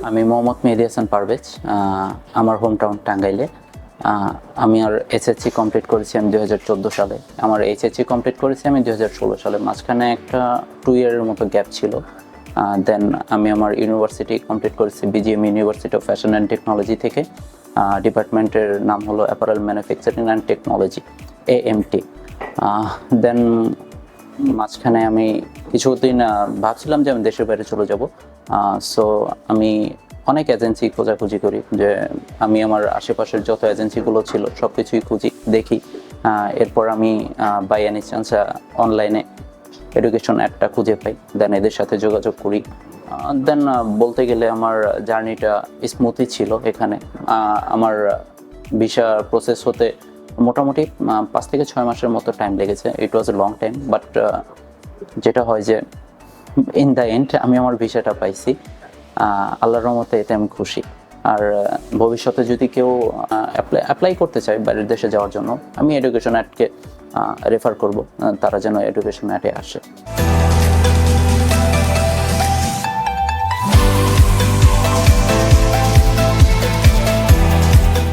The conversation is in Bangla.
আমি মোহাম্মদ মেহেদী হাসান পারভেজ। আমার হোম টাউন টাঙ্গাইলে। আমি আর এসএসসি কমপ্লিট করেছি আমি 2014 সালে। আমার এইচএসসি কমপ্লিট করেছি আমি 2016 সালে। মাঝখানে একটা 2 ইয়ারের মতো গ্যাপ ছিল। দেন আমি আমার ইউনিভার্সিটি কমপ্লিট করেছি BGM university of fashion and technology থেকে। ডিপার্টমেন্টের নাম হলো apparel manufacturing and technology, AMT. Then মাঝখানে আমি কিছুদিন ভাবছিলাম যে আমি দেশের বাইরে চলে যাব। সো আমি অনেক এজেন্সি খোঁজাখুঁজি করি, যে আমি আমার আশেপাশের যত এজেন্সিগুলো ছিল সব কিছুই খুঁজি, দেখি। এরপর আমি বাই এনি চান্স অনলাইনে এডুকেশন অ্যাডটা খুঁজে পাই, দেন এদের সাথে যোগাযোগ করি। দেন বলতে গেলে আমার জার্নিটা স্মুথই ছিল এখানে। আমার ভিসা প্রসেস হতে মোটামুটি 5 থেকে 6 মাসের মতো টাইম লেগেছে। ইট ওয়াজ এ লং টাইম, বাট যেটা হয় যে ইন দ্য এন্ড আমি আমার ভিসাটা পাইছি। আল্লাহর রহমতে এতে আমি খুশি। আর ভবিষ্যতে যদি কেউ অ্যাপ্লাই করতে চায় বাইরের দেশে যাওয়ার জন্য, আমি এডুকেশন অ্যাডকে রেফার করব, তারা যেন এডুকেশন অ্যাডে আসে।